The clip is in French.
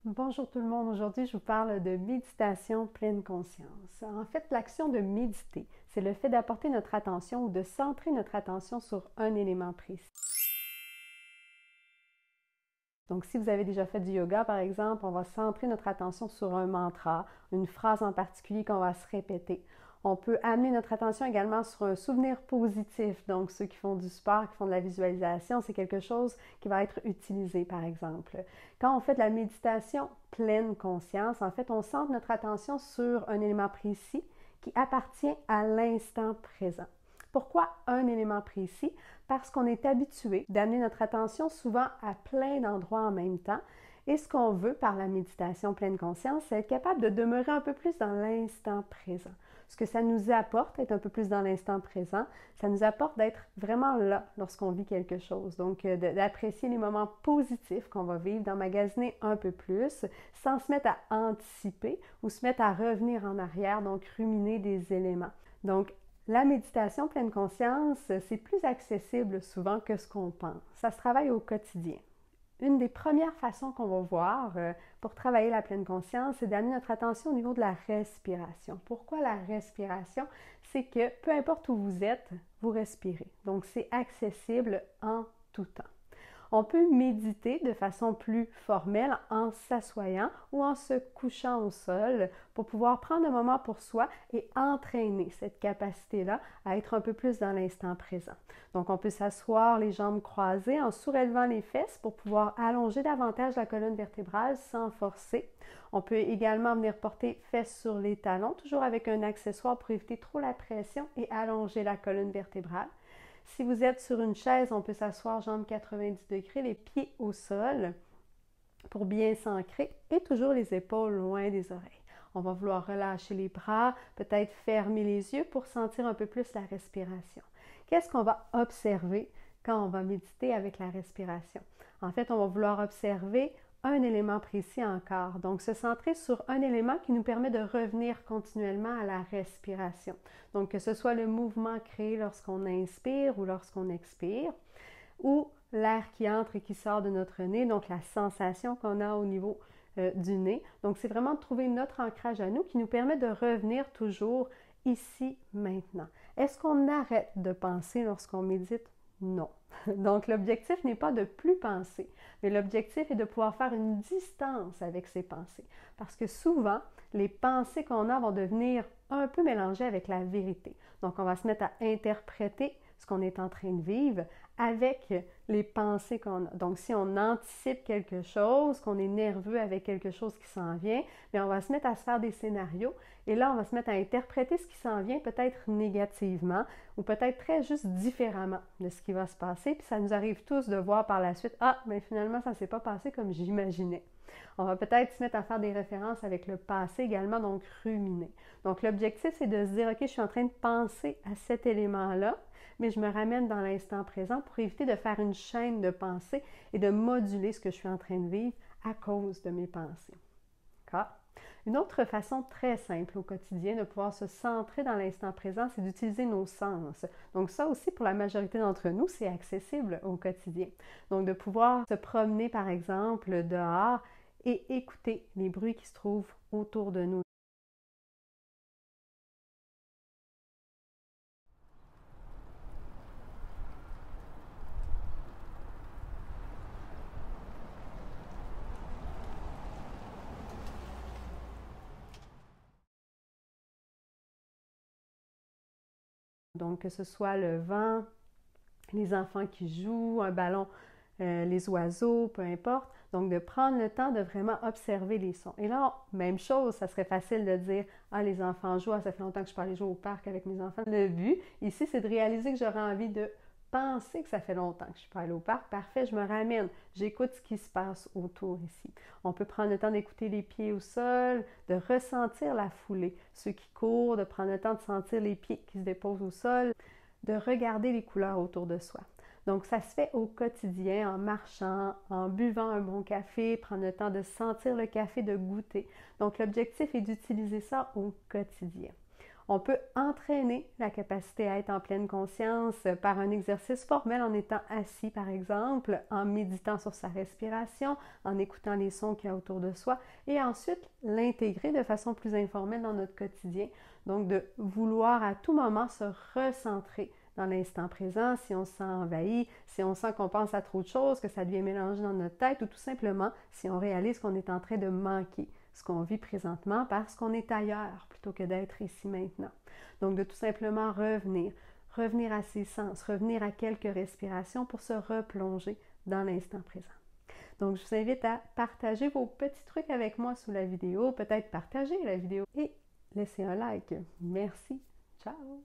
Bonjour tout le monde, aujourd'hui je vous parle de méditation pleine conscience. En fait, l'action de méditer, c'est le fait d'apporter notre attention ou de centrer notre attention sur un élément précis. Donc si vous avez déjà fait du yoga par exemple, on va centrer notre attention sur un mantra, une phrase en particulier qu'on va se répéter. On peut amener notre attention également sur un souvenir positif. Donc, ceux qui font du sport, qui font de la visualisation, c'est quelque chose qui va être utilisé, par exemple. Quand on fait de la méditation pleine conscience, en fait, on centre notre attention sur un élément précis qui appartient à l'instant présent. Pourquoi un élément précis? Parce qu'on est habitué d'amener notre attention souvent à plein d'endroits en même temps. Et ce qu'on veut par la méditation pleine conscience, c'est être capable de demeurer un peu plus dans l'instant présent. Ce que ça nous apporte, être un peu plus dans l'instant présent, ça nous apporte d'être vraiment là lorsqu'on vit quelque chose. Donc, d'apprécier les moments positifs qu'on va vivre, d'emmagasiner un peu plus, sans se mettre à anticiper ou se mettre à revenir en arrière, donc ruminer des éléments. Donc, la méditation pleine conscience, c'est plus accessible souvent que ce qu'on pense. Ça se travaille au quotidien. Une des premières façons qu'on va voir pour travailler la pleine conscience, c'est d'amener notre attention au niveau de la respiration. Pourquoi la respiration? C'est que peu importe où vous êtes, vous respirez. Donc, c'est accessible en tout temps. On peut méditer de façon plus formelle en s'assoyant ou en se couchant au sol pour pouvoir prendre un moment pour soi et entraîner cette capacité-là à être un peu plus dans l'instant présent. Donc, on peut s'asseoir les jambes croisées en surélevant les fesses pour pouvoir allonger davantage la colonne vertébrale sans forcer. On peut également venir porter fesses sur les talons, toujours avec un accessoire pour éviter trop la pression et allonger la colonne vertébrale. Si vous êtes sur une chaise, on peut s'asseoir jambes 90 degrés, les pieds au sol pour bien s'ancrer et toujours les épaules loin des oreilles. On va vouloir relâcher les bras, peut-être fermer les yeux pour sentir un peu plus la respiration. Qu'est-ce qu'on va observer quand on va méditer avec la respiration? En fait, on va vouloir observer un élément précis encore. Donc, se centrer sur un élément qui nous permet de revenir continuellement à la respiration. Donc, que ce soit le mouvement créé lorsqu'on inspire ou lorsqu'on expire, ou l'air qui entre et qui sort de notre nez, donc la sensation qu'on a au niveau du nez. Donc, c'est vraiment de trouver notre ancrage à nous qui nous permet de revenir toujours ici, maintenant. Est-ce qu'on arrête de penser lorsqu'on médite? Non. Donc, l'objectif n'est pas de plus penser, mais l'objectif est de pouvoir faire une distance avec ces pensées. Parce que souvent, les pensées qu'on a vont devenir un peu mélangées avec la vérité. Donc, on va se mettre à interpréter ce qu'on est en train de vivre avec les pensées qu'on a. Donc, si on anticipe quelque chose, qu'on est nerveux avec quelque chose qui s'en vient, bien, on va se mettre à se faire des scénarios et là, on va se mettre à interpréter ce qui s'en vient peut-être négativement ou peut-être très juste différemment de ce qui va se passer. Puis ça nous arrive tous de voir par la suite, ah, mais finalement, ça ne s'est pas passé comme j'imaginais. On va peut-être se mettre à faire des références avec le passé également, donc ruminer. Donc, l'objectif, c'est de se dire, OK, je suis en train de penser à cet élément-là, mais je me ramène dans l'instant présent pour éviter de faire une chaîne de pensée et de moduler ce que je suis en train de vivre à cause de mes pensées. D'accord? Une autre façon très simple au quotidien de pouvoir se centrer dans l'instant présent, c'est d'utiliser nos sens. Donc ça aussi, pour la majorité d'entre nous, c'est accessible au quotidien. Donc de pouvoir se promener, par exemple, dehors et écouter les bruits qui se trouvent autour de nous. Donc que ce soit le vent, les enfants qui jouent, un ballon, les oiseaux, peu importe. Donc, de prendre le temps de vraiment observer les sons. Et là, même chose, ça serait facile de dire, ah, les enfants jouent, ah, ça fait longtemps que je peux aller jouer au parc avec mes enfants. Le but, ici, c'est de réaliser que j'aurais envie de penser que ça fait longtemps que je peux aller au parc. Parfait, je me ramène. J'écoute ce qui se passe autour ici. On peut prendre le temps d'écouter les pieds au sol, de ressentir la foulée. Ceux qui courent, de prendre le temps de sentir les pieds qui se déposent au sol, de regarder les couleurs autour de soi. Donc, ça se fait au quotidien, en marchant, en buvant un bon café, prendre le temps de sentir le café, de goûter. Donc, l'objectif est d'utiliser ça au quotidien. On peut entraîner la capacité à être en pleine conscience par un exercice formel en étant assis, par exemple, en méditant sur sa respiration, en écoutant les sons qu'il y a autour de soi, et ensuite l'intégrer de façon plus informelle dans notre quotidien. Donc, de vouloir à tout moment se recentrer dans l'instant présent, si on se sent envahi, si on sent qu'on pense à trop de choses, que ça devient mélangé dans notre tête, ou tout simplement si on réalise qu'on est en train de manquer ce qu'on vit présentement parce qu'on est ailleurs plutôt que d'être ici maintenant. Donc, de tout simplement revenir à ses sens, revenir à quelques respirations pour se replonger dans l'instant présent. Donc, je vous invite à partager vos petits trucs avec moi sous la vidéo, peut-être partager la vidéo et laisser un like. Merci. Ciao!